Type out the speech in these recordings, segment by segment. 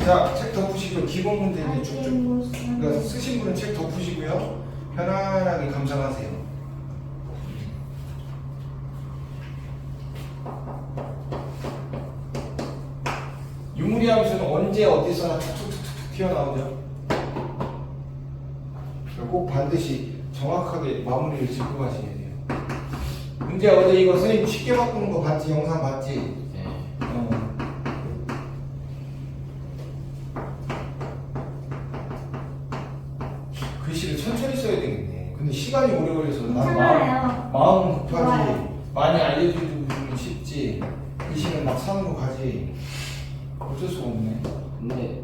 자, 책 덮으시고 기본 문제 이제 쭉쭉. 그러니까 쓰신 분은 책 덮으시고요. 편안하게 감상하세요. 유무리 함수는 언제 어디서나 툭툭툭툭 튀어나오죠. 꼭 반드시 정확하게 마무리를 짓고 가셔야 돼요. 문제 어제 이거 선생님 쉽게 바꾸는 거 봤지? 영상 봤지? 네. 글씨를 천천히 써야 되겠네. 근데 시간이 오래 걸려서 난 괜찮아요. 마음 급하지. 좋아요. 많이 알려주면 쉽지. 글씨는 막 산으로 가지. 어쩔 수가 없네. 근데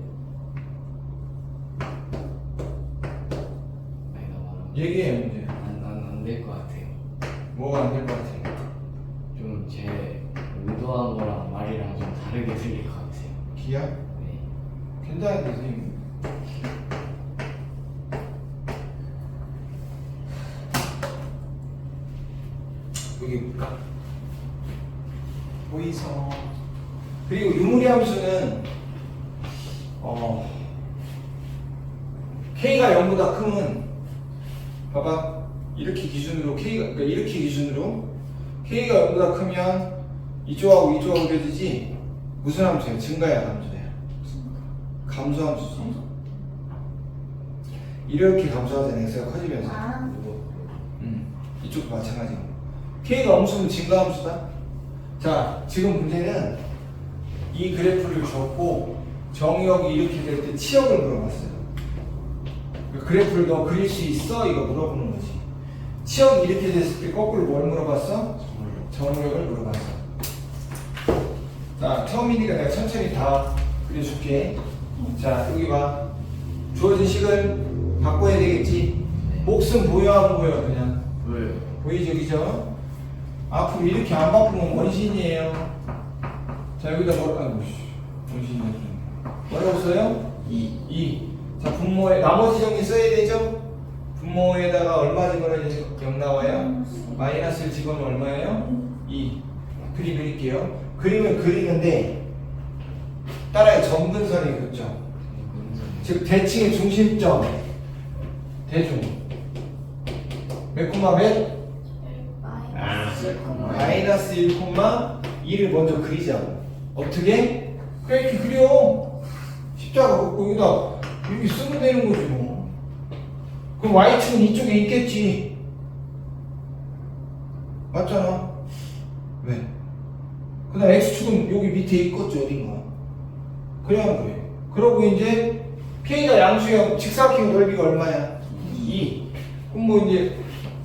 내가 말하면 얘기해 문제. 안될 것 같아요. 뭐가 안 될 것 같아? 좀 제 의도한 거랑 말이랑 좀 다르게 들릴 것 같아요. 기야? 네. 괜찮은데 선생님. 여기 볼까? 보이서. 그리고 유무리 함수는 K가 0보다 크면 봐봐 이렇게 기준으로 그러니까 이렇게 기준으로 K가 0보다 크면 이쪽하고 이쪽하고 그려지지. 무슨 함수야? 증가야 감소야? 감소함수지. 이렇게 감소하잖아. x가 커지면서. 아. 이쪽도 마찬가지고. K가 엄수면 증가함수다. 자, 지금 문제는 이 그래프를 줬고 정의역이 이렇게 될 때 치역을 물어봤어요. 그 그래프를 너 그릴 수 있어? 이거 물어보는 거지. 치역이 이렇게 됐을 때 거꾸로 뭘 물어봤어? 정의역을 물어봤어. 자, 처음이니까 내가 천천히 다 그려줄게. 자, 여기 봐. 주어진 식을 바꿔야 되겠지? 몫은 보여 안 보여? 그냥 보여요. 보이죠, 그죠? 앞으로 이렇게 안 바꾸면 원신이에요. 자, 여기다 원신이네. 뭐라고 써요? 2. 자, 분모에 나머지 정리 써야 되죠? 분모에다가 얼마 집어넣으면 0 나와요? 마이너스를 집어넣으면 얼마예요? 2. 그림 그릴게요. 그림을 그리는데 따라요. 점근선이 긋죠. 즉 대칭의 중심점 대중 몇 콤마 몇? 마이너스 1, 2를 먼저 그리자고. 어떻게? 그냥 이렇게 그려. 십자가 긋고 여기다 이렇게 쓰면 되는 거지 뭐. 그럼 Y축은 이쪽에 있겠지. 맞잖아. 왜? 그 다음 X축은 여기 밑에 있겠지 어딘가. 그래야 그래. 그러고 이제 K가 양수형 직사각형 넓이가 얼마야? 2. 그럼 뭐 이제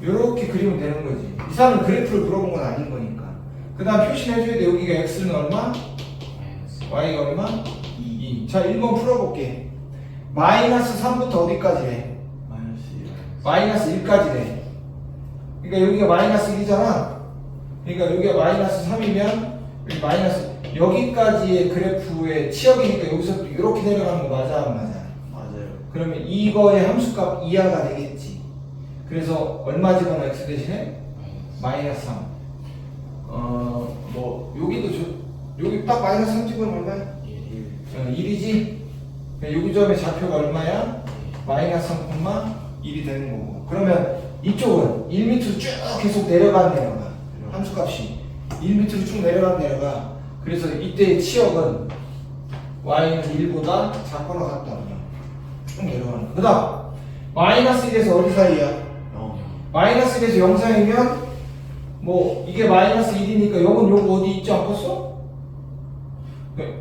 요렇게 그리면 되는 거지. 이 사람은 그래프를 물어본 건 아닌 거니까. 그 다음 표시를 해줘야 돼. 여기가 X는 얼마? Y가 얼마? 2. 자, 1번 풀어볼게. 마이너스 3부터 어디까지래? 마이너스 1까지래. 그러니까 여기가 마이너스 1이잖아. 그러니까 여기가 마이너스 3이면 여기 마이너스 여기까지의 그래프의 치역이니까 여기서 이렇게 내려가는 거 맞아 안 맞아? 맞아요. 그러면 이거의 함수값 이하가 되겠지. 그래서 얼마 집어넣어 x 대신에? 마이너스 3. 뭐 여기도 여기 딱 마이너스 3 집어넣으면 얼마야? 1이지? 여기 점의 좌표가 얼마야? 마이너스 3,1이 되는 거고. 그러면 이쪽은 1m로 쭉 계속 내려가. 함수값이 1m로 쭉 내려가. 그래서 이때의 치역은 y는 1보다 작거나 같다. 쭉 내려가는 거. 그 다음 마이너스 1에서 어디 사이야? 마이너스 1에서 0 사이면 뭐 이게 마이너스 1이니까 0은 요거 어디 있지 않겠어?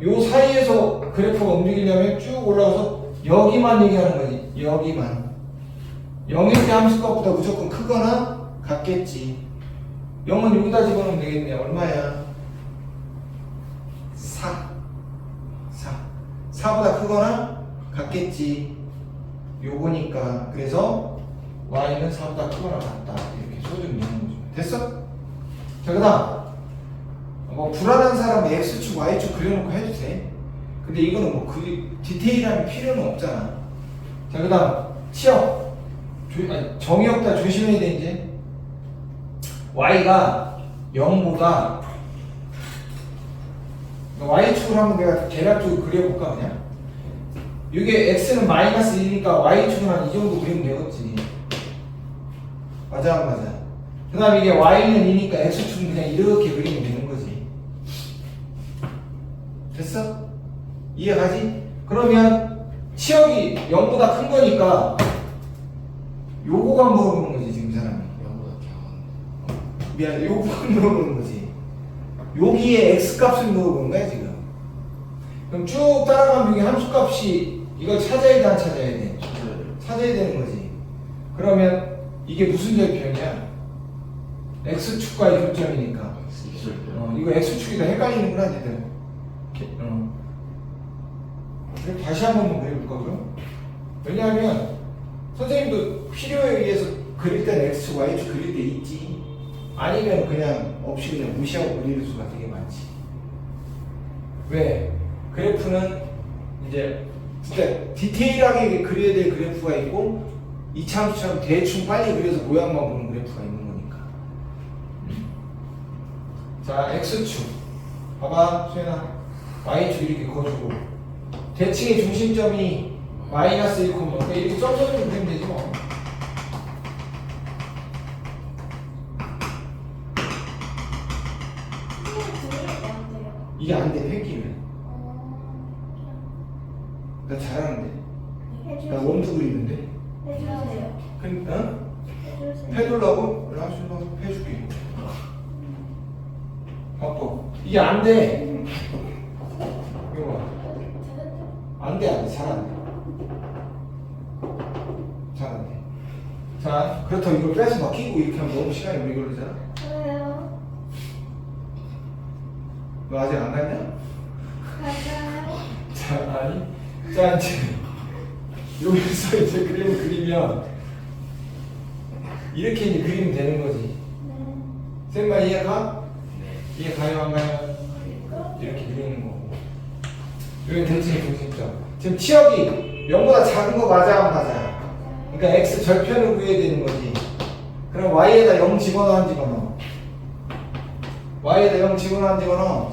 요 사이에서 그래프가 움직이려면 쭉 올라가서 여기만 얘기하는 거지. 여기만 0일 때 함수값보다 무조건 크거나 같겠지. 0은 여기다 집어넣으면 되겠네. 얼마야? 4. 4보다 크거나 같겠지. 요거니까. 그래서 y는 4보다 크거나 같다. 이렇게 소중 내는 거죠. 됐어? 자, 그 다음 뭐 불안한 사람은 x축, y축 그려놓고 해도 돼. 근데 이거는 뭐 그 디테일한 필요는 없잖아. 자, 그 다음 치역 정의역다 조심해야 돼. 이제 y가 0보다 y축을 한번 내가 계략적으로 그려볼까 그냥. 이게 x는 마이너스 1이니까 y축은 한 이 정도 그리면 되겠지. 맞아 안 맞아? 그 다음에 이게 y는 2니까 x축은 그냥 이렇게 그리면 되는 거지. 됐어? 이해가지? 그러면 치역이 0보다 큰 거니까 요거만 물어보는 거지 지금 이 사람이. 영보다 작은. 미안해, 요거만 물어보는 거지. 여기에 x값을 물어보는 거야 지금. 그럼 쭉 따라가면 여기 함수값이 이걸 찾아야 돼 안 찾아야 돼? 찾아야 되는 거지. 그러면 이게 무슨 절편이야? x축과의 교점이니까. 이거 x축이다 헷갈리는구나 니들. 그럼 다시 한 번만 그려볼까 그럼? 왜냐하면 선생님도 필요에 의해서 그릴 때는 x축, y축 그릴 때 있지. 아니면 그냥 없이 그냥 무시하고 그릴 수가 되게 많지. 왜? 그래프는 이제 진짜 디테일하게 그려야 될 그래프가 있고 이차함수처럼 대충 빨리 그려서 모양만 보는 그래프가 있는 거니까. 자, x축 봐봐 소연아, y축 이렇게 그어주고 대칭의 중심점이 마이너스 1, 그러니까 이렇게 점점점 그리면 되지 뭐. 이게 안 돼, 획기는. 나 잘하는데. 나 원투 그리는데. 해주세요. 어? 해주세요. 해달라고? 알았어, 해줄게. 바빠. 이게 안 돼. 이거 봐. 안 돼, 안 돼. 잘 안 돼. 잘 안 돼. 자, 그렇다고 이걸 빼서 막 끼고 이렇게 하면 너무 시간이 오래 걸리잖아. 그래요. 너 아직 안 갔냐? 갈까요? 자, 아니. 자, 이제 여기서 이제 그림을 그리면 이렇게 이제 그리면 되는 거지. 네. 쌤만 이해가? 네. 이해 가요, 안 가요? 이렇게 그리는 거고. 여기 대칭의 중심점. 지금 치역이 0보다 작은 거 맞아, 안 맞아? 그러니까 x 절편을 구해야 되는 거지. 그럼 y에다 0 집어넣어, 안 집어넣어? y에다 0 집어넣어, 안 집어넣어?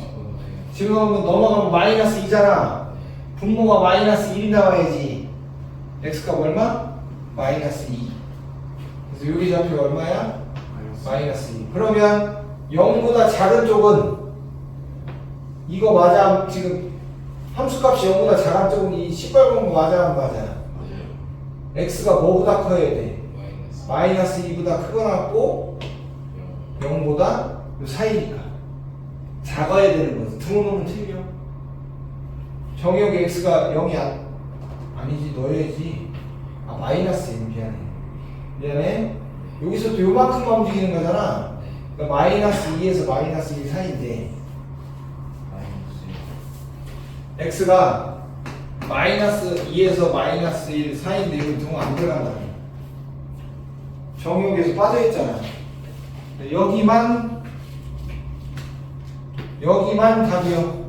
집어넣으면 넘어가면 마이너스 2잖아. 분모가 마이너스 1이 나와야지. x값 얼마? 마이너스 2. 그래서 여기 좌표가 얼마야? 마이너스 2. 그러면 0보다 작은 쪽은 이거 맞아? 지금 함수값이 0보다 작은 쪽은 이 시뻘건 거 맞아? 안 맞아? 맞아요. x가 뭐보다 커야 돼? 마이너스. 마이너스 2보다 크거나 같고 0보다 요 사이니까 작아야 되는 거지. 등호는 틀려. 정의역의 x가 0이 아니지, 넣어야지. 아, 마이너스 1. 미안해. 여기서 또 요만큼만 움직이는 거잖아. 그러니까 마이너스 2에서 마이너스 1 사이인데 마이너스. x가 마이너스 2에서 마이너스 1 사이인데 이거 등호 안 들어간다. 정의역에서 빠져있잖아. 여기만 답이요.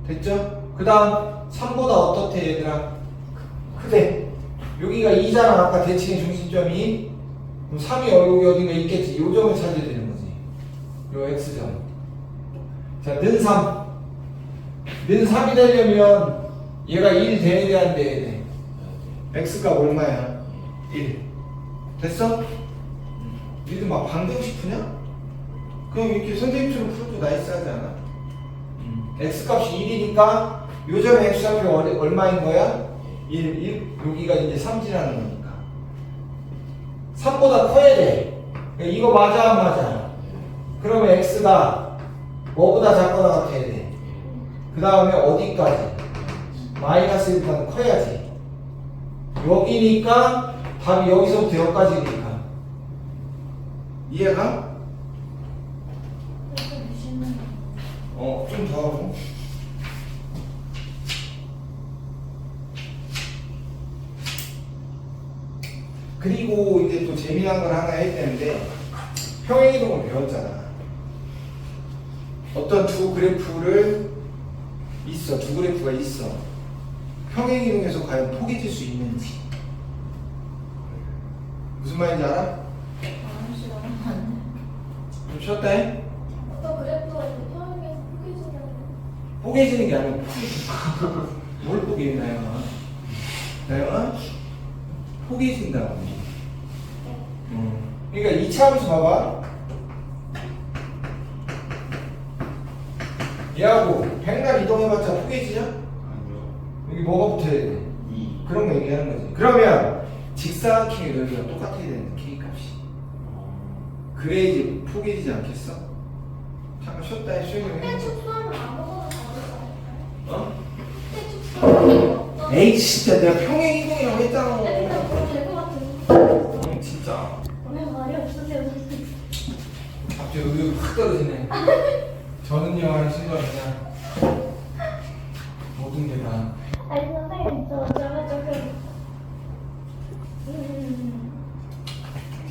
됐죠? 그 다음 3보다 어떻대 얘들아? 크대. 여기가 2잖아. 아까 대칭의 중심점이. 그럼 3이 여기 어딘가 있겠지. 요 점을 찾아야 되는 거지. 요 x점. 자, 는 3. 는 3이 되려면 얘가 1 돼야 돼, 안 돼야 돼? x값 얼마야? 1. 됐어? 니들 막 방대고 싶으냐? 그럼 이렇게 선생님처럼 풀어도 나이스하지 않아? x값이 1이니까 요점의 x좌표 얼마인 거야? 1. 여기가 이제 3지라는 거니까 3보다 커야 돼. 이거 맞아 안 맞아? 그러면 x가 뭐보다 작거나 같아야 돼? 그 다음에 어디까지? 마이너스 1보다는 커야지. 여기니까 답이 여기서부터 여기까지니까. 이해가? 좀 더 하고. 그리고 이제 또 재미난 걸 하나 해야 되는데 평행이동을 배웠잖아. 어떤 두 그래프를 두 그래프가 있어. 평행이동에서 과연 포개질 수 있는지. 무슨 말인지 알아? 좀 쉬었다 해? 어떤 그래프가 이렇게 평행에서 포개진다는 포개지는 게 아니고 뭘 포기해, 나영아? 나영아? 포기해준다고. 그러니까 이차 함수 봐봐. 얘하고 백날 이동해봤자 포기해지냐? 아니요. 여기 뭐가 붙어야 돼? 2. 그런 거 얘기하는 거지. 그러면 직사각형의 넓이가 똑같아야 되는데 K 값이. 그래야지 포개지지 않겠어? 잠깐 쉬었다 해, 쉬어야 근데 해. 축소하면 아무거나 다르지 않을까요? 어? 근데 축소하면 어떤 에이 진짜 내가 평행 이동이라고 했잖아. 그러니까 그럼 될것 같은데 진짜. 오늘 말이 없으세요 선생님. 갑자기 의욕이 확 떨어지네. 저는요 하는 순간 그냥 모든 게 다. 아니 선생님 저는 조금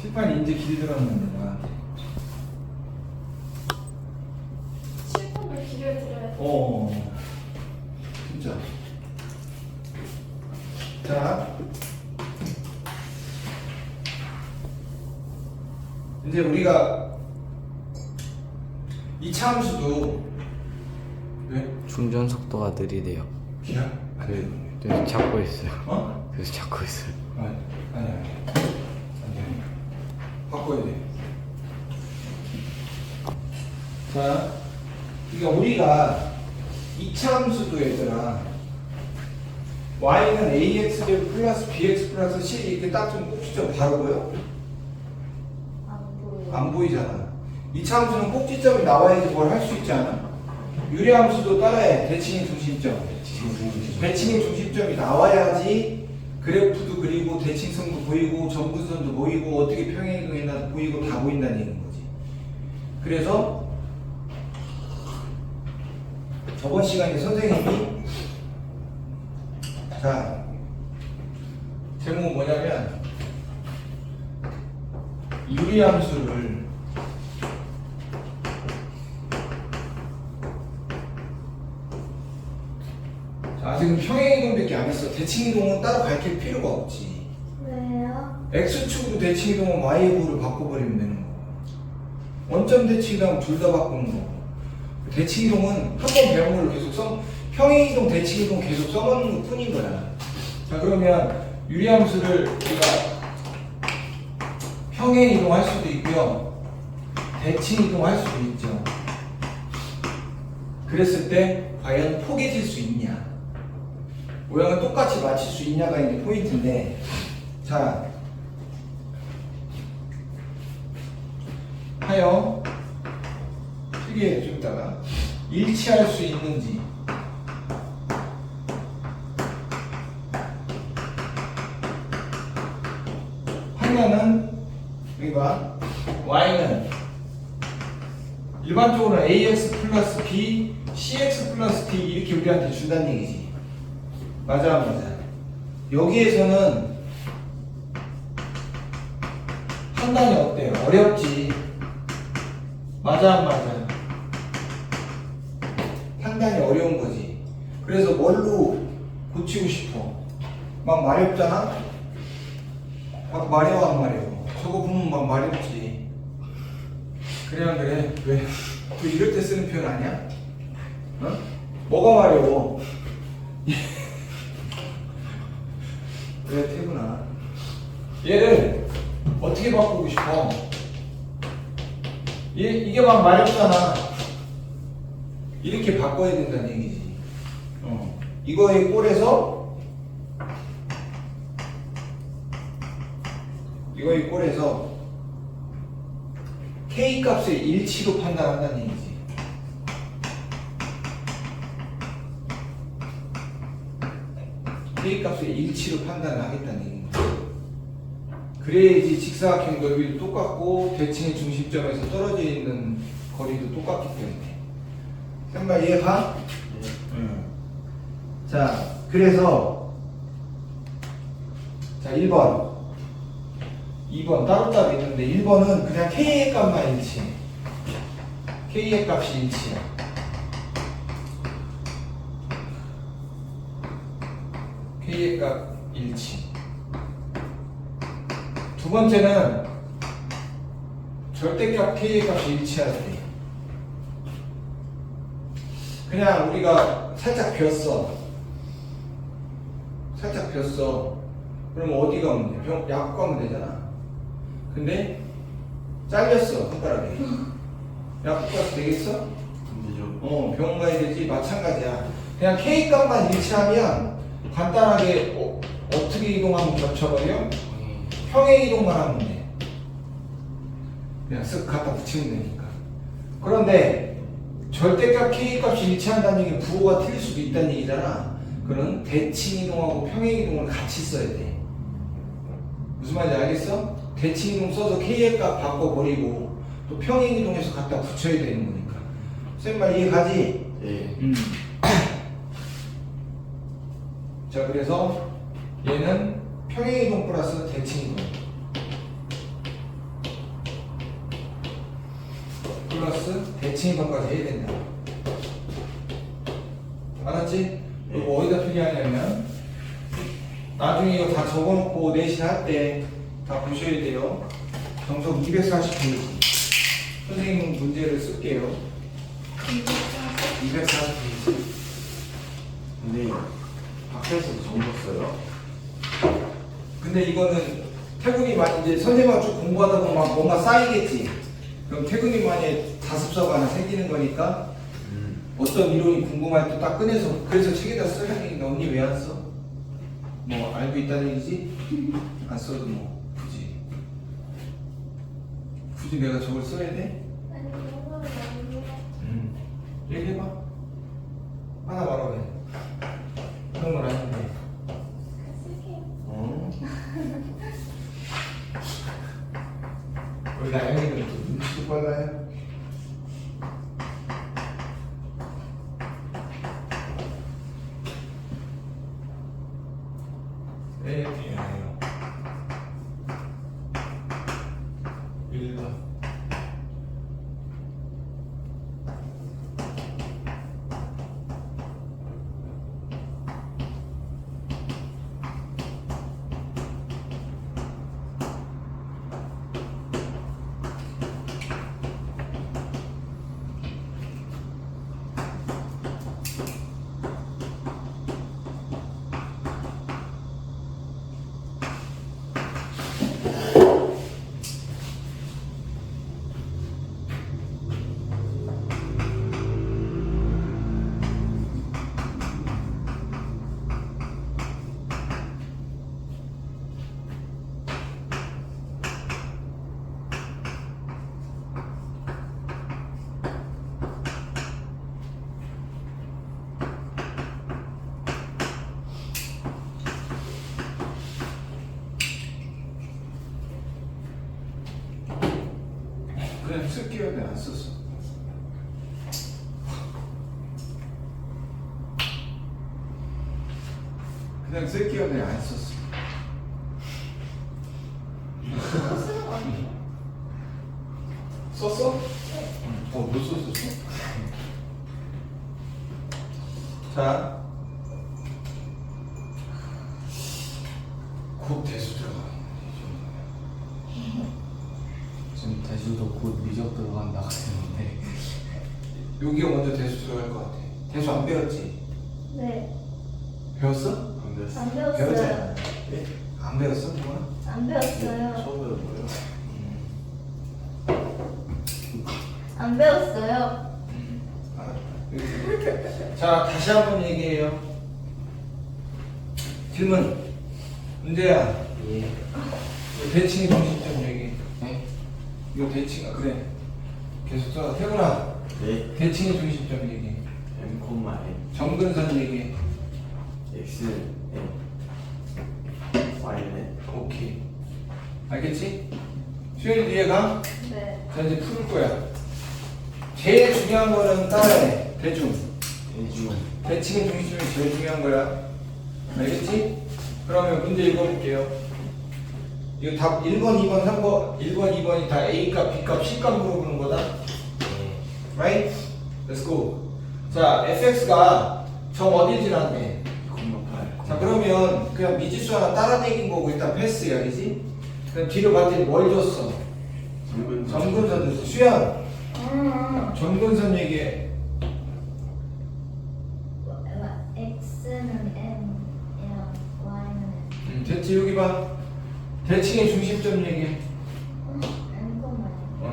실판 이제 길들었는데 나한테. 7분을 기를 드려야 돼. 진짜. 자, 이제 우리가 이차 함수도 왜? 충전 속도가 느리대요. 기야? 안 돼. 그래서 찾고 있어요. 어? 그래서 찾고 있어요. 아니야. 안 돼. 바꿔야 돼. 자, 그러니까 우리가 이차 함수도 얘들아 y는 ax제곱 플러스 bx 플러스 c 이렇게 딱 좀 꼭지점 바로 보여? 안 보여. 안 보이잖아. 이차 함수는 꼭지점이 나와야지 뭘 할 수 있지 않아? 유리 함수도 따라해. 대칭의 중심점. 대칭의 중심점이 나와야지 그래프도 그리고 대칭성도 보이고 점근선도 보이고 어떻게 평행이동했나도 보이고 다 보인다는 얘기인 거지. 그래서 저번 시간에 선생님이 자 제목은 뭐냐면 유리함수를 자 지금 평행이동밖에 안 했어. 대칭이동은 따로 가르칠 필요가 없지. 왜요? X축으로 대칭이동은 Y구를 바꿔버리면 되는 거고 원점 대칭이동 둘 다 바꾸는 거고 대칭이동은 한 번 배운 걸로 계속 평행이동 대칭이동 계속 써먹는 것 뿐인 거야. 자 그러면 유리함수를 우리가 평행이동 할 수도 있고요 대칭이동 할 수도 있죠. 그랬을 때 과연 포개질 수 있냐 모양을 똑같이 맞출 수 있냐가 이제 포인트인데 자 하여 필기해 좀 이따가 일치할 수 있는지 하면은 여기 봐 y는 일반적으로 ax 플러스 b cx 플러스 d 이렇게 우리한테 준다는 얘기지. 맞아 안 맞아? 여기에서는 판단이 어때요? 어렵지. 맞아 안 맞아? 판단이 어려운 거지. 그래서 뭘로 고치고 싶어? 막 마렵잖아? 막 마려워 안 마려워? 저거 보면 막 마렵지. 그래 안 그래? 왜? 그 이럴 때 쓰는 표현 아니야? 어? 뭐가 마려워? 그래 태구나. 얘를 어떻게 바꾸고 싶어? 이게 막 마렵잖아. 이렇게 바꿔야 된다는 얘기지. 이거의 꼴에서 K 값의 일치로 판단한다는 얘기지. K 값의 일치로 판단을 하겠다는 얘기입니다. 그래야지 직사각형 넓이도 똑같고 대칭의 중심점에서 떨어져 있는 거리도 똑같기 때문에. 생각 이해가? 응. 자, 그래서 자 1번 2번 따로따로 있는데 1번은 그냥 K의 값만 일치해. K의 값이 일치해. K의 값 일치. 두 번째는 절대값 K의 값이 일치할 때 그냥 우리가 살짝 비웠어. 살짝 폈어. 그럼 어디 가면 돼? 약 가면 되잖아. 근데 잘렸어 손가락이. 약 가서 되겠어? 안 되죠. 병원 가야 되지. 마찬가지야. 그냥 K값만 일치하면 간단하게 어떻게 이동하면 겹쳐버려? 평행 이동만 하면 돼. 그냥 쓱 갖다 붙이면 되니까. 그런데 절대값 K값이 일치한다는 얘기는 부호가 틀릴 수도 있다는 얘기잖아. 그런 대칭 이동하고 평행 이동을 같이 써야 돼. 무슨 말인지 알겠어? 대칭 이동 써서 K의 값 바꿔버리고 또 평행 이동해서 갖다 붙여야 되는 거니까. 쌤 말 이해가지? 네. 자, 그래서 얘는 평행 이동 플러스 대칭 이동 플러스 대칭 이동까지 해야 된다. 알았지? 이거 어디다 표기하냐면 나중에 이거 다 적어놓고 내신 할 때 다 보셔야 돼요. 정석 240페이지. 선생님 문제를 쓸게요. 240페이지. 근데 학교에서도 적었어요. 근데 이거는 태근이만 이제 선생님하고 쭉 공부하다 보면 막 뭔가 쌓이겠지. 그럼 태근이만의 자습서가 하나 생기는 거니까 어떤 이론이 궁금할 때 딱 꺼내서 그래서 책에다 써야 되니까 언니 왜 안 써? 뭐 알고 있다는 얘기지? 안 써도 뭐 굳이 내가 저걸 써야 돼? 아니 이거는 아니에요. 얘기해봐. 하나 말하래. 그런 건 아닌데. 쓸게요. 우리 나영이는 또 눈치도 빨라요. 네, 돼요. 1번. 그냥 쓸게요. 내가 안 썼어. 그냥 쓸게요. 내가 안 썼어. 쓰는 거 아니에요? 썼어? 못 썼어. 자, 곧 대수 들어가. 지금 대수도 곧 미적 들어간다고 했는데. 여기가 먼저 대수 들어갈 것 같아. 대수 안 배웠지? 네. 배웠어? 안 됐어. 안 배웠어요. 배웠잖아. 안 배웠어? 누가? 안 배웠어요. 처음 배워요. 안 배웠어요. 자, 다시 한번 얘기해요. 질문. 문제야. 예. 이거 대칭의 정신점 얘기해. 네? 이거 대칭, 그래. 계속 써. 태훈아, 네. 대칭의 중심점 얘기해. M, N, 정근선 얘기해. X, N, Y네. 오케이. 알겠지? 수현이도 이해가? 네. 자, 이제 풀 거야. 제일 중요한 거는 따라해. 대중. 대중. 대칭의 중심점이 제일 중요한 거야. 알겠지? 그러면 문제 읽어볼게요. 이거 답 1번, 2번, 3번, 1번, 2번이 다 A값, B값, C값 물어보는 거다. 네. Right? Let's go. 자, fx가 점 어딜 지났네. 0.8. 자, 그러면 그냥 미지수 하나 따라내긴 거고 일단 패스야, 그지? 그럼 뒤로 봤더니 뭘 줬어? 점근선 줬어. 수연, 점근선 얘기해. X는 M이랑 대칭의 중심점 얘기해.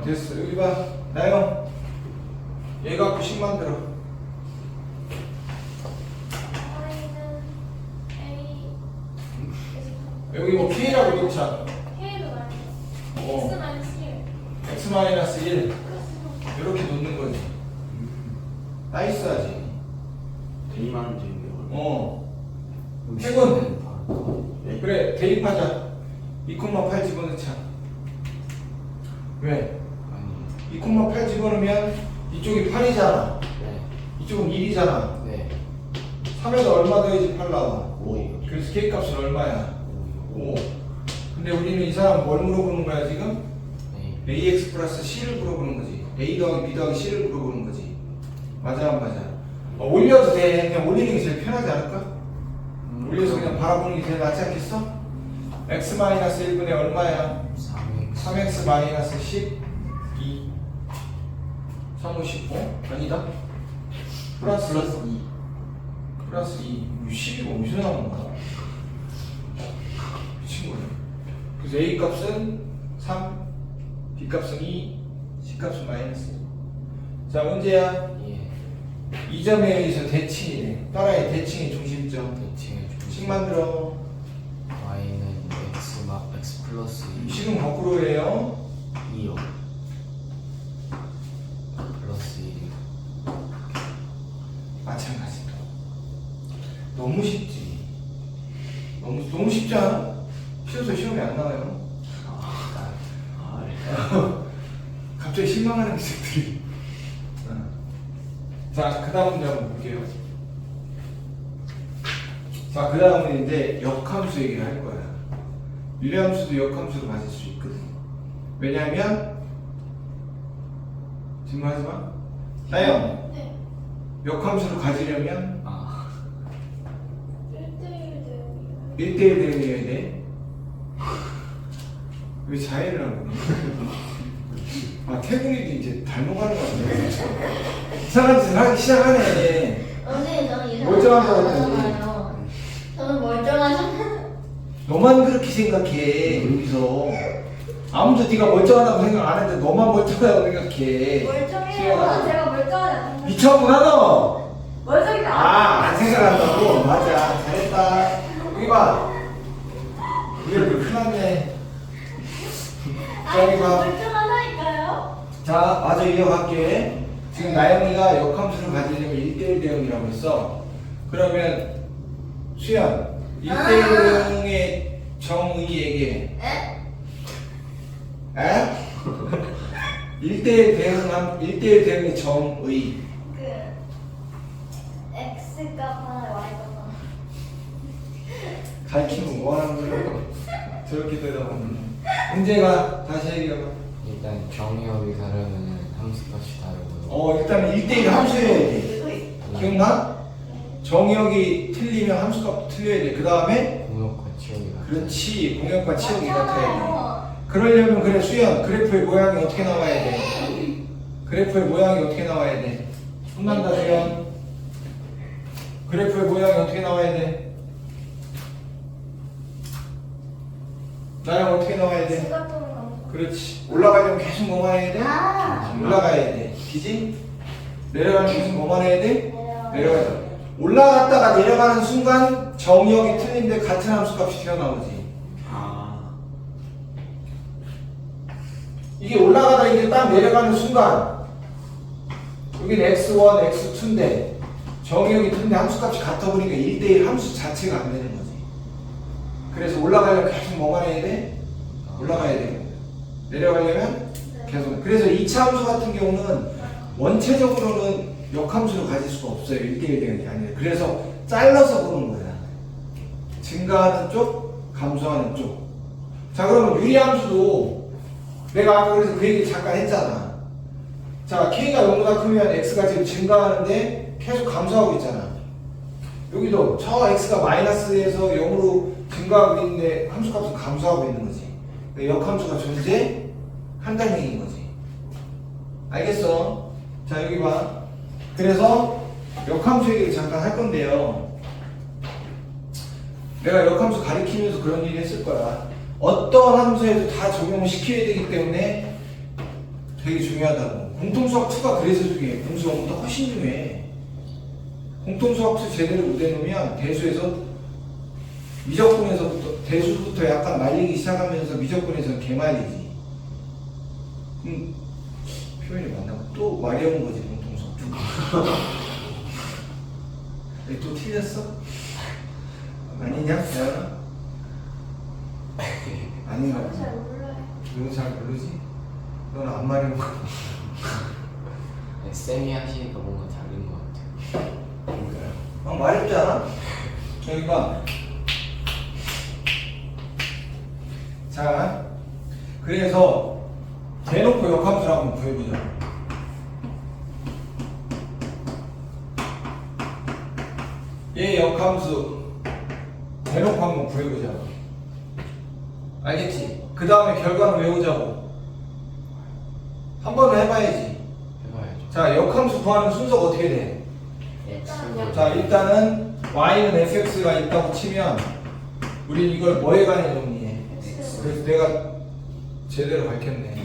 됐어. 여기 봐. 나영. 얘 갖고 식 만들어. y는 a 여기 뭐 K라고 놓자. k로 말해. 어. x 마이너스 1 X 마이너스 1. 플러스 이렇게 놓는 거지. 나이스하지. 대입하는 중인데요. 어. 해본. 그래, 대입하자. 2,8 집어넣자. 왜? 아니 2,8 집어넣으면 이쪽이 8이잖아. 네. 이쪽은 1이잖아. 네. 3에서 얼마 더해지 8 나와? 5. 그래서 K값은 얼마야? 5. 근데 우리는 이 사람 뭘 물어보는 거야 지금? 네. AX 플러스 C를 물어보는 거지. A 더하기 B 더하기 C를 물어보는 거지. 맞아 안 맞아? 올려도 돼. 그냥 올리는 게 제일 편하지 않을까? 올려서 그냥 바라보는 게 제일 낫지 않겠어? X 마이너스 1분의 얼마야? 3X 마이너스 12 3, 5, 15? 아니다 플러스 2. 플러스 2 12가 어디서 나오는 거야? 미친 거야. 그래서 A 값은 3 B 값은 2 C 값은 마이너스 1. 자 문제야. 예. 이 점에 의해서 대칭이래. 따라해. 대칭의 중심점. 대칭의 식 중심 만들어. y는 x 플러스 2 식은 거꾸로 해요. 2요 플러스 1 마찬가지. 너무 쉽지. 너무 쉽지 않아? 쉬워서 시험에 안 나와요. 갑자기 실망하는 기색들이. 자, 그 다음 문제 한번 볼게요. 자, 그 다음은 이제 역함수 얘기를 할 거야. 유리함수도 역함수로 가질 수 있거든. 왜냐하면 질문하지 마. 나영, 네. 역함수를 가지려면 아 1대1 대응이요. 1대1 대응해야 돼. 왜 자해를 하고 아, 태국이도 이제 닮아가는 거 같네. 이상한 짓을 하기 시작하네. 선생님 저는 이상한 멀쩡하다고 거 했더니. 하잖아요. 저는 멀쩡하잖아요. 너만 그렇게 생각해. 여기서 아무도 네가 멀쩡하다고 생각 안 했는데 너만 멀쩡하다고 생각해. 멀쩡해요. 제가 멀쩡하지 않나요? 미쳤구나 너. 멀쩡히 안 생각한다고? 맞아. 잘했다. 여기 봐. 이게 큰일 났네. 자, 여기 봐. 멀쩡하다니까요. 자, 마저 이어갈게. 지금 나영이가 역함수를 가지려면 1대1 대응이라고 했어. 그러면 수연, 1대1 대응의 정의에게 에? 에? 1대1 대응의 정의. 그 X값 하나 Y값 하나. 가르치면 뭐 하는 거야? 저렇게 대답하는. 문제가 다시 얘기해봐. 일단 정의역이 다르면 함수값이 다르고요 일단 1대1 함수여야 돼. 기억나? 정의역이 틀리면 함수값도 틀려야 돼. 그 다음에 공역과 치역이 다르고 그렇지. 공역과 치역이 같아야 돼. 맞잖아요. 그러려면 그래 수연 그래프의 모양이 어떻게 나와야 돼? 그래프의 모양이 어떻게 나와야 돼? 혼난다 수연. 그래프의 모양이 어떻게 나와야 돼? 나랑 어떻게 나와야 돼? 수가통을 가면 그렇지. 올라가려면 계속 뭐만 해야 돼? 아. 올라가야 돼. 기지? 내려가려면 계속 뭐만 해야 돼? 내려가야 내려가야 돼. 올라갔다가 내려가는 순간 정의역이 틀린데 같은 함수값이 튀어나오지. 아. 이게 올라가다 이게 딱 내려가는 순간 여기는 x1, x2인데 정의역이 틀린데 함수값이 같아 보니까 1대1 함수 자체가 안 되는 거지. 그래서 올라가려면 계속 뭐만 해야 돼? 올라가야 돼. 내려가려면 계속. 그래서 2차 함수 같은 경우는 원체적으로는 역함수로 가질 수가 없어요. 1대1 대응이 아니라. 그래서 잘라서 보는 거야. 증가하는 쪽, 감소하는 쪽. 자, 그러면 유리함수도 내가 아까 그래서 그 얘기 잠깐 했잖아. 자, K가 0보다 크면 X가 지금 증가하는데 계속 감소하고 있잖아. 여기도 저 X가 마이너스에서 0으로 증가하고 있는데 함수값은 감소하고 있는 거지. 역함수가 존재한다는 얘기인 거지. 알겠어? 자, 여기 봐. 그래서 역함수 얘기를 잠깐 할 건데요. 내가 역함수 가리키면서 그런 얘기 했을 거야. 어떤 함수에도 다 적용을 시켜야 되기 때문에 되게 중요하다고. 공통수학 2가 그래서 중요해. 공수학보다 훨씬 중요해. 공통수학 2 제대로 못 해놓으면 대수에서 미적분에서부터 대수부터 약간 말리기 시작하면서 미적분에서 개말리지. 표현이 맞나? 또 말이 온 거지 공통수학 2. 또 틀렸어? 아니냐? 대현아? 아닌가 저는 잘 보다. 몰라요. 너 잘 모르지? 넌 안 말해온 거. 쌤이 하시니까 뭔가 다른 것 같아요. 막 말했잖아. 여기가 자, 그래서 대놓고 역함수를 한번 구해보자. 얘 역함수 대놓고 한번 구해보자. 알겠지? 그 다음에 결과는 외우자고. 한 번은 해봐야지. 해봐야죠. 자, 역함수 구하는 순서가 어떻게 돼? 자, 일단은 y는 fx가 있다고 치면 우린 이걸 뭐에 관해 정리해? 그래서 내가 제대로 밝혔네.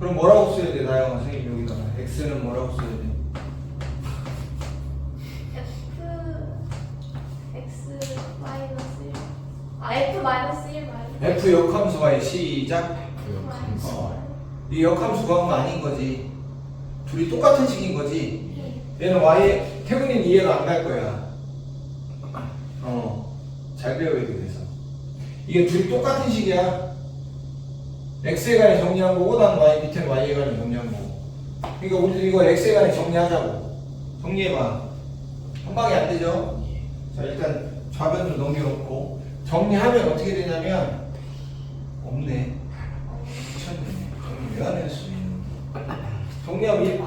그럼 뭐라고 써야 돼, 나영아 선생님 여기다가 x는 뭐라고 써야 돼? X 마이너스 1. 아, F 마이너스 1 마이너스. f 역함수 y 시작. 역함수. 이 역함수 구한 거 아닌 거지. 둘이 똑같은 식인 거지. 얘는 y 태근이는 이해가 안 갈 거야. 잘 배워야 돼. 그래서 이게 둘이 똑같은 식이야. x에 관해 정리한 거고 난 y 밑에는 y에 관해 정리한 거고. 그러니까 우리도 이거 x에 관해 정리하자고. 정리해봐. 한 방에 안 되죠? 자, 일단 좌변 좀 넘겨놓고 정리하면 어떻게 되냐면 없네. 미쳤네. 정리 왜 안 했어? 정리하면 이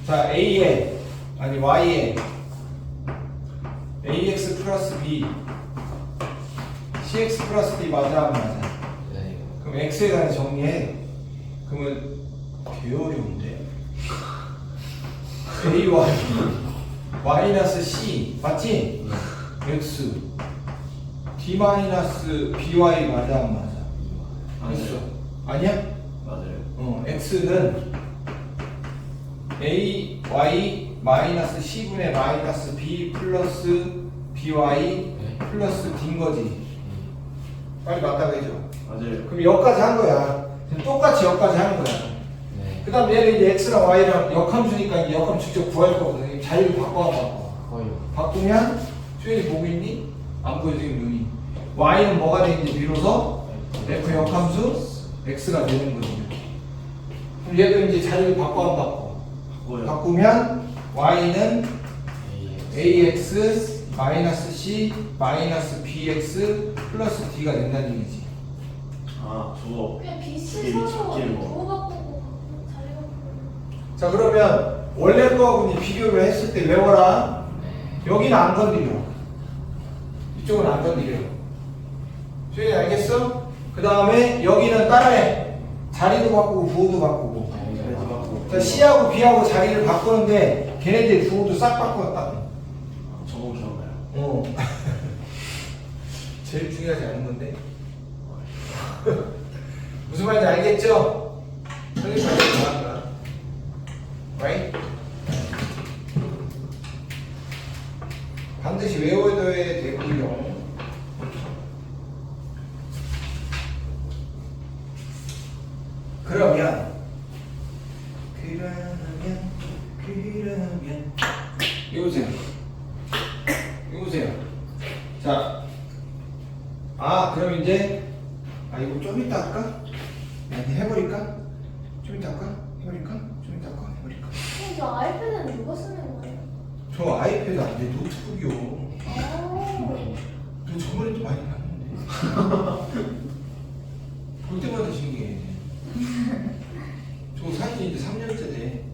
자, a에 아니 y에 ax 플러스 b cx 플러스 d 맞아 안 맞아? 네. 그럼 x에 관해 정리해. 그러면 개 어려운데. ay 마이너스 c 맞지? x d 마이너스 by 맞아 안 맞아? 됐어. 아니야? 맞아요. x는 a y 마이너스 c분의 마이너스 b 플러스 by 플러스 d인 거지. 빨리 맞다고 해줘. 맞아요. 그럼 여기까지 한 거야. 지금 똑같이 여기까지 하는 거야. 네. 그 다음 얘는 이제 x랑 y랑 역함수니까 이제 역함 직접 구할 거거든. 자리를 바꿔. 거의. 바꾸면 수현이 보고 있니? 안 보여 지금 눈이. y는 뭐가 되는지 비로소 f 역함수 x가 되는 거지. 그럼 얘도 이제 자리를 바꿔 안 바꿔? 바꿔요. 바꾸면 y는 AX. ax 마이너스 c 마이너스 bx 플러스 d가 된다는 얘기지. 아, 저거. 그냥 되게 BC 서로 바뀌는 거. 도우 바꾸고 자리 바꾸고. 자, 그러면 원래 거하고 이제 비교를 했을 때 외워라. 여기는 안 건드려. 이쪽은 안 건드려. 수현이 알겠어? 그 다음에 여기는 따라해. 자리도 바꾸고 부호도 바꾸고. 자, C하고 B하고 자리를 바꾸는데 걔네들 부호도 싹 바꾸었다. 저거 기억나요? 제일 중요하지 않은 건데. 무슨 말인지 알겠죠? 선생님 말이 정확한 거야. Right? 반드시 외워둬야 되고요. 그러면 이거 보세요. 이거 보세요. 자, 그럼 이제 이거 좀 이따 할까? 아니, 해버릴까? 좀 이따 할까? 해버릴까? 좀 이따 할까? 해버릴까? 선생님, 저 아이패드는 누가 쓰는 거예요? 저 아이패드 안 돼. 노트북이요. 아, 너 저번에 또 많이 봤는데. 볼 때마다 신기해. 저 사진 이제 3년째 돼.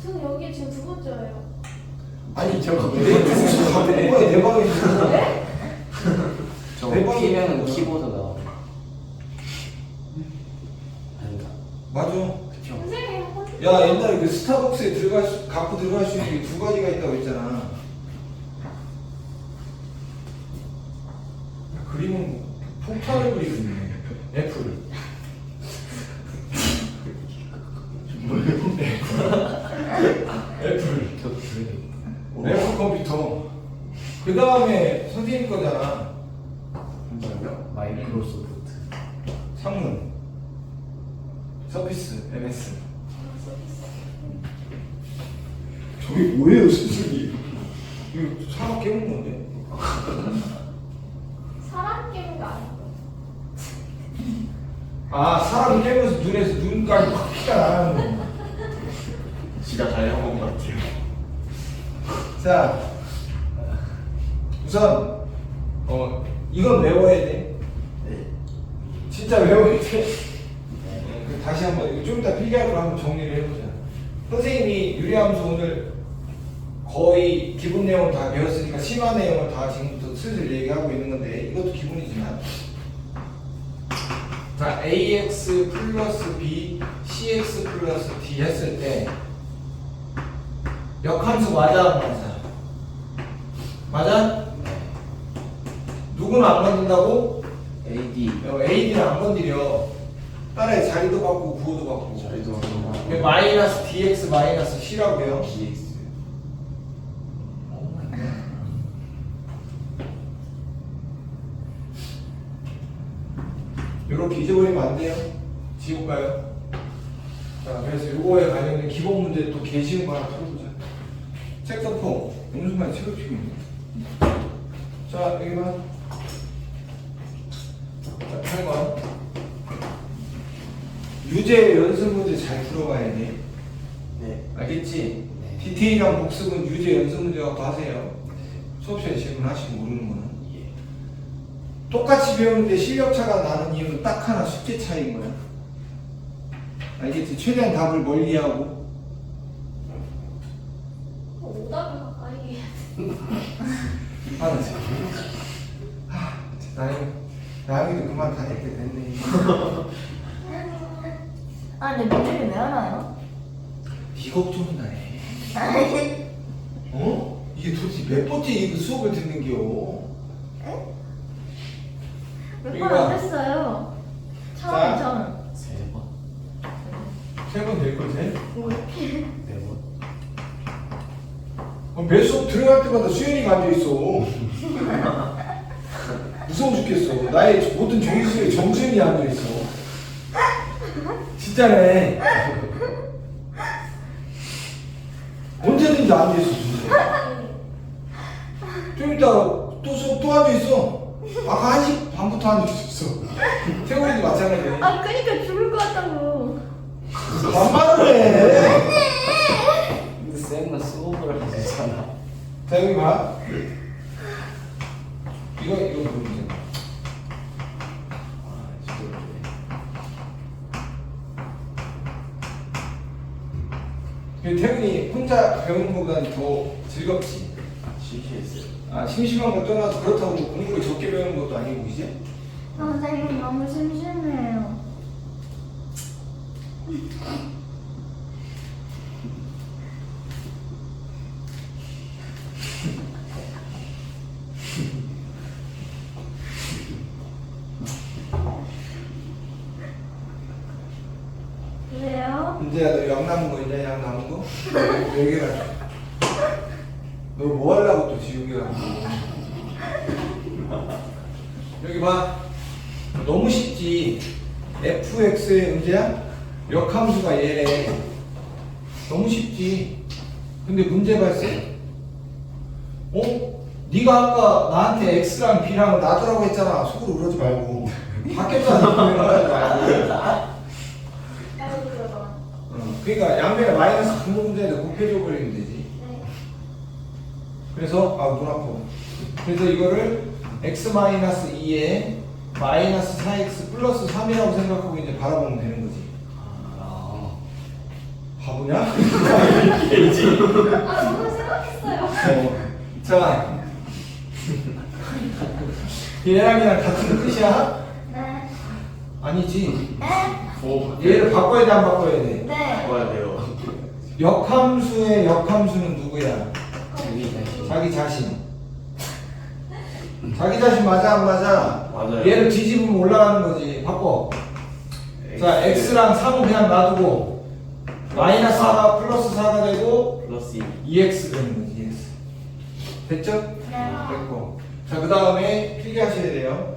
저는 여기 지금 두 번째예요. 아니, 저거 내 주소 갖고 온 거야, 내 방에 있는 네? 저거 내 방에 키면은 있는 거야. 키보드 나와. 아니다. 맞아. 그쵸? 선생님 한 번. 야, 옛날에 그 스타벅스에 갖고 들어갈 수 있는 게 두 가지가 있다고 했잖아. 그림은 폭탄을 그리고 있네. F를. F를. F 컴퓨터. 그 다음에 선생님 거잖아. 마이크로소프트. 창문. 서피스. MS. 저게 뭐예요, 수술이? 이거 사람 깨문 건데? 사람 깨는 게 아니고. 아, 사람 깨면서 눈에서 눈깔이 확 피가 나는 거. 지가 잘 해본 것 같아요. 자, 우선 이건 외워야 돼. 네. 진짜 외워야 돼. 다시 한번 이거 좀 이따 필기하고 한번 정리를 해보자. 선생님이 유리함수 오늘 거의 기본 내용 다 배웠으니까 심화 내용을 다 지금부터 슬슬 얘기하고 있는 건데 이것도 기본이지만, 자, ax 플러스 b cx 플러스 d 했을 때 역함수 맞아 안 맞아? 맞아? 누구는 안 건든다고? AD. AD는 안 건드려. 따라해. 자리도 바꾸고 부호도 바꾸고. 자리도 바꾸고. 마이너스 dx 마이너스 c라고요. DX. 이렇게 잊어버리면 안 돼요. 지울까요? 자, 그래서 요거에 관련된 기본 문제 또 개 쉬운 거 하나 풀어보자. 책 덮어. 어느 순간 책을 피고 있네. 자, 여기 봐. 자, 8번. 유제 연습 문제 잘 풀어봐야 돼. 네. 알겠지? 네. 디테일한 복습은 유제 연습 문제 갖고 하세요. 수업 시간에 질문하시고 모르는 거는. 예. 똑같이 배우는데 실력 차가 나는 이유는 딱 하나, 숙제 차이인 거야. 알겠지? 최대한 답을 멀리하고. 오답을 가까이 해야 돼. 하나 씩. 나영이도 그만 다닐 때 됐네. 아, 근데 문제를 왜 하나요? 네 걱정은 다 해. 어? 이게 도대체 몇 번째 이 수업을 듣는겨? 몇 이거 번 안 됐어요. 자. 처음. 세 번? 세 번 될 거지? 네 번? 매 수업 들어갈 때마다 수연이가 앉아있어. 무서워 죽겠어. 나의 모든 정신에 정수연이 앉아있어. 진짜네. 언제든지 앉아있어, 진짜. 좀 이따 또 수업 또 앉아있어. 아까 1시 반부터 앉아있었어. 태훈이도 마찬가지야. 아, 그니까 죽을 것 같다고. 반말을 해. 근데 쌤은 수업을 하시잖아. 자, 여기 봐. 이거 모르겠어. 아, 진짜. 태훈이 혼자 배우는 것보다는 더 즐겁지. 신기했어요. 아, 심심한 거 떠나서 그렇다고 뭐 공부를 적게 배우는 것도 아니고, 이제? 선생님 너무 심심해요. 왜요? 이제야 너 약 남은 거 있냐? 약 남은 거? 얘기해라. 너 뭐 하려고 또 지우개 갖고. 여기 봐. 너무 쉽지. fx의 문제야? 역함수가 얘래. 너무 쉽지. 근데 문제 발생. 어? 네가 아까 나한테 x랑 b랑 놔두라고 했잖아. 속으로 그러지 말고. 바뀌었잖아. 그러지 말고. 아이고, 그러다. 그러니까 양면에 마이너스 분모 문제인데 곱해줘 버리면 되지. 네. 그래서 눈 아파. 그래서 이거를 x 마이너스 2에 마이너스 4x 플러스 3이라고 생각하고 이제 바라보면 되는 거지. 아. 바보냐? 아, 너무 생각했어요. 자, 얘랑이랑 같은 뜻이야? 네. 아니지. 네. 얘를 바꿔야 돼, 안 바꿔야 돼? 네. 바꿔야 돼요. 역함수의 역함수는 누구야? 자기 자신. 자기 자신. 자기 자신 맞아, 안 맞아? 맞아요. 얘를 뒤집으면 올라가는 거지. 바꿔. 자, x랑 3은 그냥 놔두고 마이너스 4가 플러스 4가 되고 플러스 2x 되는 거지. 2x. 됐죠? 네. 됐고. 자, 그 다음에 필기하셔야 돼요.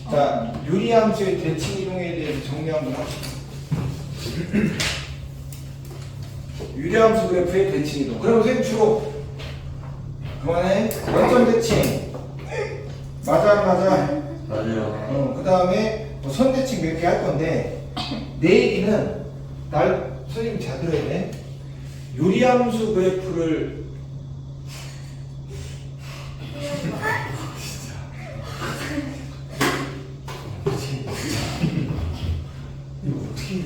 자, 유리함수의 대칭 이동에 대해서 정리 한번 합시다. 유리함수 그래프의 대칭 이동. 그럼 선생님 주로 그만해. 원점 대칭. 맞아, 맞아. 맞아요. 그 다음에 뭐 선대칭 몇 개 할 건데 내일이는 날 선생님 잘 들어야 돼. 유리함수 그래프를 이거 어떻게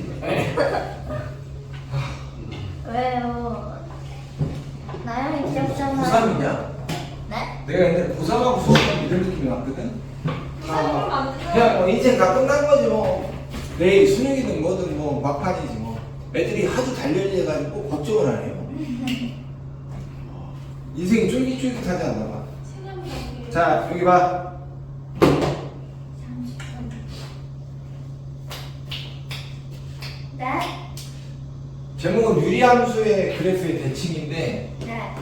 왜요? 나영이 귀엽잖아요. 고3이냐? 네? 내가 옛날에 고3하고 수업하면 이런 느낌이 왔거든? 부산이면 안 되죠? 그냥 뭐 인생 다 끝난 거지 뭐. 내일 수능이든 뭐든 뭐 막판이지 뭐. 애들이 하도 달려해가지고 꼭 걱정을 안 해요. 인생이 쫄깃쫄깃하지 않나 봐. 체념이 자, 여기 봐. 네? 제목은 유리함수의 그래프의 대칭인데 네.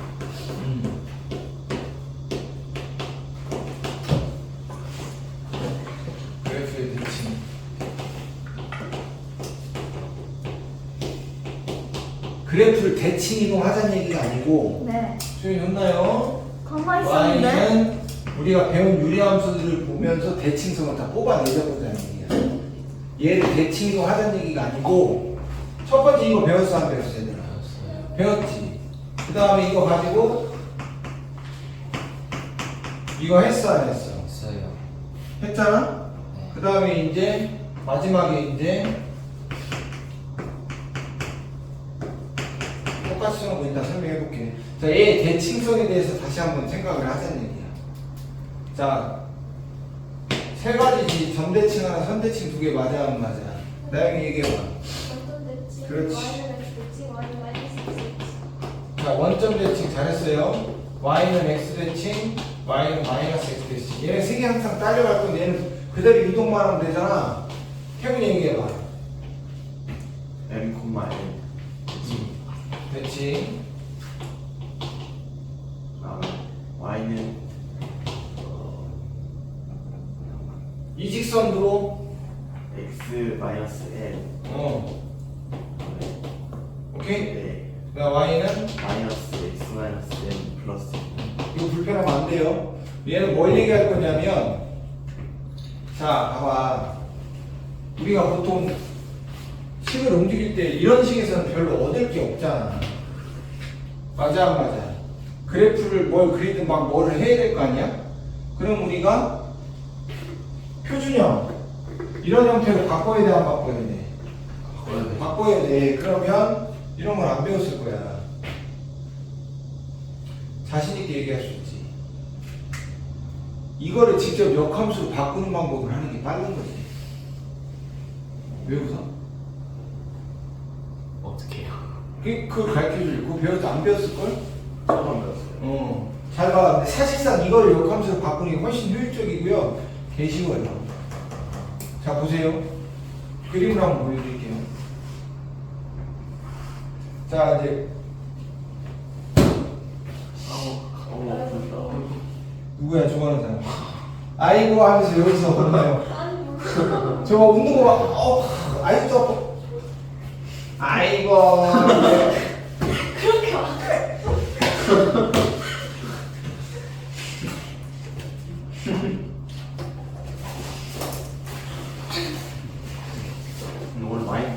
그래프의 대칭. 그래프를 대칭 이동하자는 얘기가 아니고 네. 수영이 했나요? 가만히 있었는데? y는 우리가 배운 유리함수들을 보면서 대칭성을 다 뽑아내자보자는 얘기야. 얘를 대칭 이동하자는 얘기가 아니고 첫 번째 이거 배웠어 안 배웠어 얘들아? 배웠지. 그 다음에 이거 가지고 이거 했어 안 했어? 있어요. 했잖아? 그 다음에 이제 마지막에 이제 똑같이 쓰는 거 일단 설명해 볼게. 자, 얘의 대칭성에 대해서 다시 한번 생각을 하자는 얘기야. 자, 세 가지지. 점대칭 하나, 선대칭 두 개 맞아 안 맞아? 나영이 얘기해봐. 원점 대칭, 그렇지. Y는 X 대칭, Y는 마이너스 X 대칭. 자, 원점 대칭 잘했어요. y는 x 대칭, y는 마이너스 x 대칭. 얘네 세 개 항상 딸려갈 건데 얘는 그대로 이동만 하면 되잖아. 태훈이 얘기해봐. M, N. 대칭. Y는 이 직선으로 X 마이너스 N. 오케이? 네. 그다음 y는 마이너스 X 마이너스 N 플러스. 이거 불편하면 안 돼요. 얘는 뭘 얘기할 거냐면, 자, 봐봐. 우리가 보통 식을 움직일 때 이런 식에서는 별로 얻을 게 없잖아. 맞아, 안 맞아? 그래프를 뭘 그리든 막 뭐를 해야 될 거 아니야? 그럼 우리가 표준형 이런 형태로 바꿔야 돼, 안 바꿔야 돼? 바꿔야 돼. 그러면 이런 걸 안 배웠을 거야. 자신있게 얘기할 수 있지. 이거를 직접 역함수로 바꾸는 방법을 하는 게 빠른 거지. 왜 웃어? 어떻게요? 그걸 가르쳐줄. 그거 배웠지? 안 배웠을걸? 처음 배웠어요. 잘 봐. 근데 사실상 이거를 역함수로 바꾸는 게 훨씬 효율적이고요. 개 쉬워요. 자, 보세요. 그림을 한번 보여드릴게요. 자, 이제 누구야 좋아하는 사람? 아이고 하면서 여기서 보나요? 아니 몰라. 저거 웃는 거 봐. 아이고 저 아이고. 그렇게 막. 오늘 많이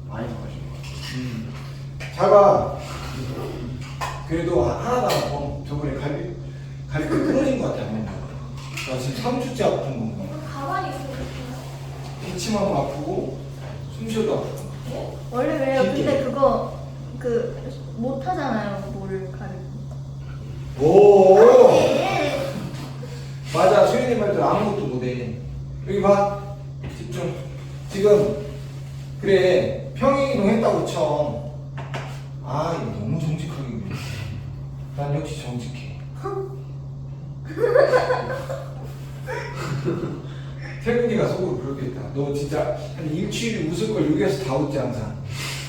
나가신 것 잘 봐. 그래도 하나도 안 아파. 저번에 갈비 끊어진 것 같아. 나 지금 3주째 아픈 건가? 이거 가만히 있으면 좋겠네. 기침하면 아프고 숨쉬어도 아프고. 원래 그래요. 쉽게. 근데 그거 못하잖아요. 뭐를 가르쳐. 오. 네. 맞아. 수현이 말대로 아무것도 못해. 여기 봐. 집중. 지금 그래 평행이동 했다고 쳐. 아 이거 너무 정직하게 그려. 난 역시 정직해. 태근이가 속으로 그렇겠다. 너 진짜 한 일주일에 웃을 걸 여기에서 다 웃지 항상.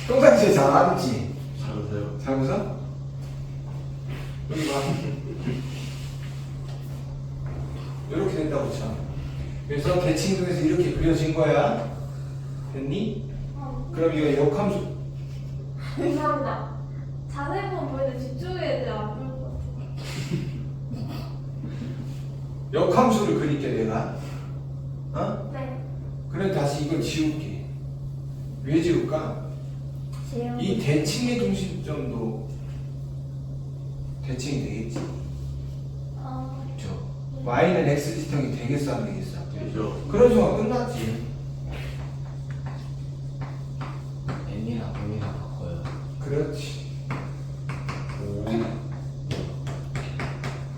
평상시에 잘 안 웃지? 잘 웃어요. 잘 웃어? 여기 봐. 이렇게 된다고 쳐. 그래서 대칭동에서 이렇게 그려진 거야. 됐니? 그럼 이거 역함수. 감사합니다. 자세히 보면 보이는데 집중해야 돼. 안 보일 것 같아. 역함수를 그릴게 내가. 어? 네. 그래 다시 이걸 지울게. 왜 지울까? 지금 이 대칭의 중심점도 대칭이 되겠지. 그렇죠. y는 x 지점이 되겠어 안 되겠어? 되죠. 그런 순간 끝났지. n이랑 n이랑 바꿔요. 그렇지.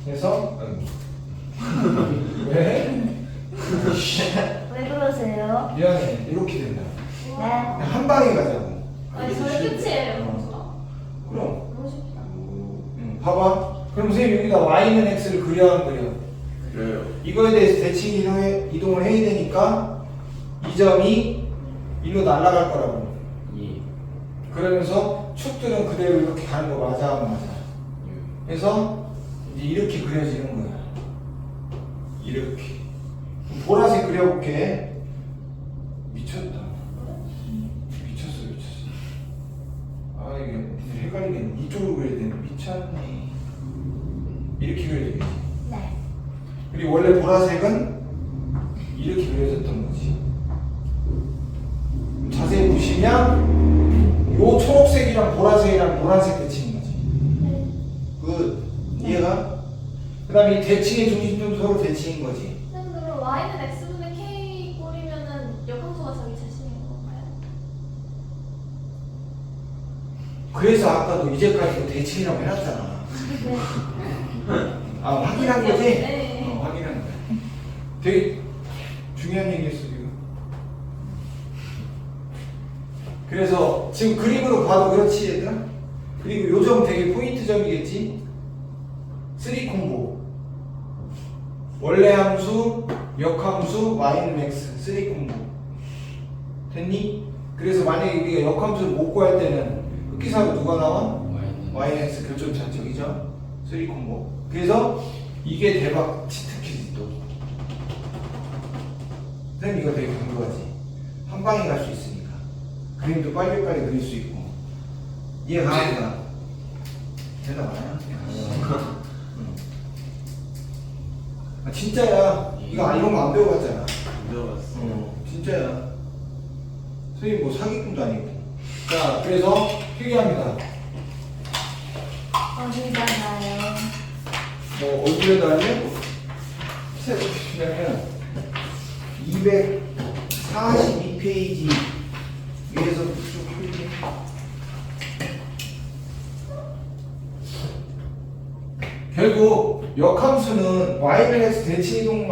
그래서 왜? 왜 그러세요? 미안해 이렇게 된다. 네. 한 방에 가자고. 아니 저희 끝이에요. 검수가. 그럼 너무 쉽다. 봐봐. 그럼 선생님 여기다 y는 x를 그려 안 그려? 그래요. 이거에 대해서 대칭 이동을 해야 되니까 이 점이 일로 날아갈 거라고. 2, 그러면서 축들은 그대로 이렇게 가는 거 맞아 안 맞아? 6, 그래서 이제 이렇게 그려지는 거야. 이렇게. 보라색 그려볼게. 미쳤다. 미쳤어. 아 이게 헷갈리겠네. 이쪽으로 그려야 되는데 미쳤네. 이렇게 그려야 되겠지. 네. 그리고 원래 보라색은 이렇게 그려졌던 거지. 자세히 보시면 요 초록색이랑 보라색이랑 노란색 대칭인 거지. 네. 굿. 이해가? 그 다음에 이 대칭의 중심점 서로 대칭인 거지. 선생님 그럼 y는 x분의 k 꼴이면은 역함수가 자기 자신인 건가요? 그래서 아까도 이제까지 대칭이라고 해놨잖아. 네. 아 확인한 거지? 네. 확인한 거야. 되게 중요한 얘기했어 지금. 그래서 지금 그림으로 봐도 그렇지 얘들아? 그리고 요 점 되게 포인트 점이겠지? 3콤보 원래 함수, 역함수, y는 x 3콤보 됐니? 그래서 만약에 우리가 역함수를 못 구할 때는 흑기사로 누가 나와? y는 y는 x 결점 좌측이죠? 3콤보 그래서 이게 대박 치트키지 또 선생님 이거 되게 궁금하지? 한 방에 갈 수 있으니까 그림도 빨리빨리 그릴 수 있고 이해가 가니까 대답 안 해요? 아, 진짜야. 이거 이런 거 안 배워봤잖아. 안 배워봤어. 진짜야. 선생님 뭐 사기꾼도 아니고. 자, 그래서 필기합니다. 어디다가요? 뭐 어디에다 하면 시작하면 242페이지 위에서 쭉 필기. 결국 역함수는 y를 해서 대칭 이동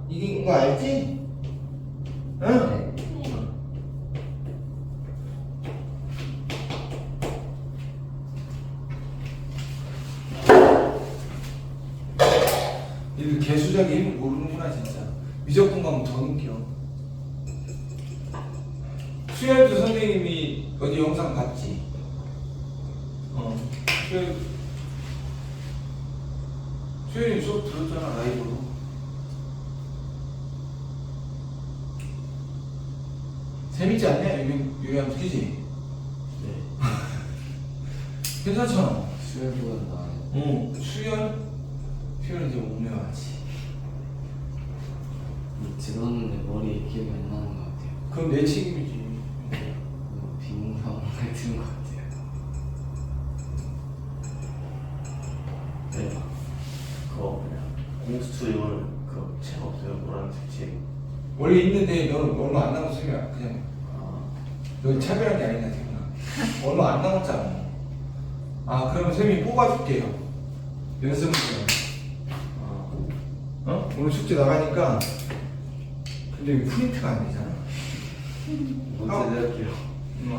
이긴 거 알지? 응? 얘들 개수작의 힘을 모르는구나 진짜. 미적분 가면 더 느껴. 수열도 선생님이 어디 영상 봤지? 수열이 수업 들었잖아 라이브로. 재밌지 않냐? 여기 하면 그지? 네. 괜찮잖아. 수열보다 나아요. 수열은 이제 오묘하지. 들었는데 머리에 기억이 안 나는 것 같아요. 그럼 내 책임이지. 빙상 같은 것 같아요. 네. 그거 그냥 공수 이걸 그 책 없어요? 노란색 책. 원래 있는데 너는 얼마 안 남았어 그냥 아, 너 차별한 게 아니야 지금. 얼마 안 남았잖아. 아 그러면 쌤이 뽑아줄게요. 연습 문제. 오늘 숙제 나가니까. 근데 이거 프린트가 안 되잖아. 문제 내볼게요.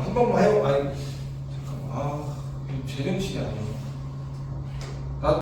한 번만 해보. 아니 잠깐만. 아 이거 제정신이 아니야.